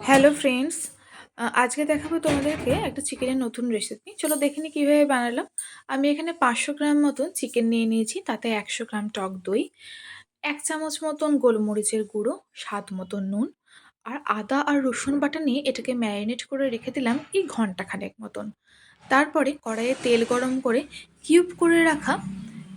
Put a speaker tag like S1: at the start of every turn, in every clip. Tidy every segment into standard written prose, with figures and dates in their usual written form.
S1: Hello friends, আজকে দেখাবো তোমাদেরকে একটা চিকেনের নতুন রেসিপি। চলো দেখে নিই কীভাবে বানালাম। আমি এখানে 500 গ্রাম মতন চিকেন নিয়ে নিয়েছি, তাতে 100 গ্রাম টক দই, 1 চামচ মতন গোলমরিচের গুঁড়ো, স্বাদ মতন নুন আর আদা আর রসুন বাটা নিয়ে এটাকে ম্যারিনেট করে রেখে দিলাম এই ঘন্টাখানেক মতন। তারপরে কড়াইয়ে তেল গরম করে কিউব করে রাখা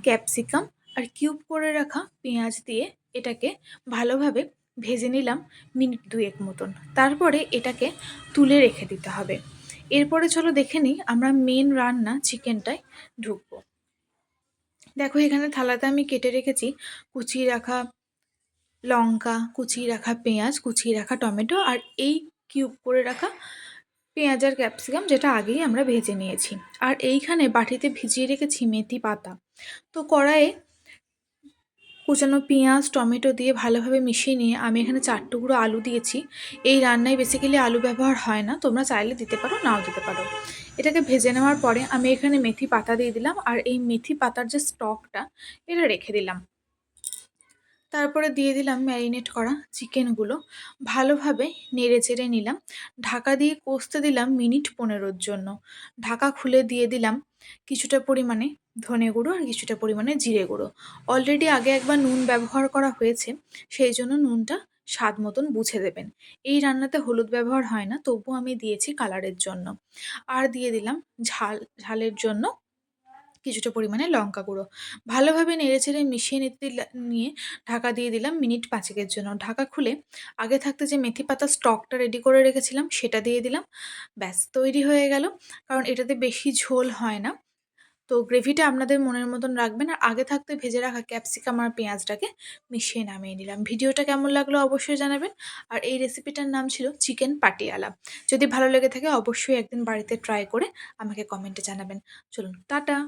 S1: ক্যাপসিকাম আর কিউব করে রাখা পেঁয়াজ দিয়ে এটাকে ভালোভাবে ভেজে নিলাম মিনিট 2 মতন। তারপরে এটাকে তুলে রেখে দিতে হবে। এরপরে চলো দেখে নিই আমরা মেন রান্না চিকেনটায় ঢুকবো। দেখো এখানে থালাতে আমি কেটে রেখেছি কুচিয়ে রাখা লঙ্কা, কুচিয়ে রাখা পেঁয়াজ, কুচিয়ে রাখা টমেটো আর এই কিউব করে রাখা পেঁয়াজ আর ক্যাপসিকাম, যেটা আগেই আমরা ভেজে নিয়েছি। আর এইখানে বাটিতে ভিজিয়ে রেখেছি মেথি পাতা। তো কড়াইয়ে কুচানো পেঁয়াজ টমেটো দিয়ে ভালোভাবে মিশিয়ে নিয়ে আমি এখানে 4 টুকরো আলু দিয়েছি। এই রান্নায় বেসিক্যালি আলু ব্যবহার হয় না, তোমরা চাইলে দিতে পারো, নাও দিতে পারো। এটাকে ভেজে নেওয়ার পরে আমি এখানে মেথি পাতা দিয়ে দিলাম আর এই মেথি পাতার যে স্টকটা এটা রেখে দিলাম। তারপরে দিয়ে দিলাম ম্যারিনেট করা চিকেনগুলো, ভালোভাবে নেড়ে চেড়ে নিলাম। ঢাকা দিয়ে কষতে দিলাম মিনিট 15-র জন্য। ঢাকা খুলে দিয়ে দিলাম কিছুটা পরিমাণে ধনে গুঁড়ো আর কিছুটা পরিমাণে জিরে গুঁড়ো। অলরেডি আগে একবার নুন ব্যবহার করা হয়েছে, সেই জন্য নুনটা স্বাদ মতন বুঝে দেবেন। এই রান্নাতে হলুদ ব্যবহার হয় না, তবুও আমি দিয়েছি কালারের জন্য। আর দিয়ে দিলাম ঝালের জন্য কিছুটা পরিমাণে লঙ্কা গুঁড়ো। ভালোভাবে নেড়েচেড়ে মিশিয়ে নিয়ে ঢাকা দিয়ে দিলাম মিনিট 5 জন্য। ঢাকা খুলে আগে থাকতে যে মেথি পাতার স্টকটা রেডি করে রেখেছিলাম সেটা দিয়ে দিলাম। ব্যাস তৈরি হয়ে গেল। কারণ এটাতে বেশি ঝোল হয় না, তো গ্রেভিটা আপনাদের মনের মতন রাখবেন। আর আগে থাকতে ভেজে রাখা ক্যাপসিকাম আর পেঁয়াজটাকে মিশিয়ে নামিয়ে নিলাম। ভিডিওটা কেমন লাগলো অবশ্যই জানাবেন। আর এই রেসিপিটার নাম ছিল চিকেন পাটিয়ালা। যদি ভালো লেগে থাকে অবশ্যই একদিন বাড়িতে ট্রাই করে আমাকে কমেন্টে জানাবেন। চলুন টাটা।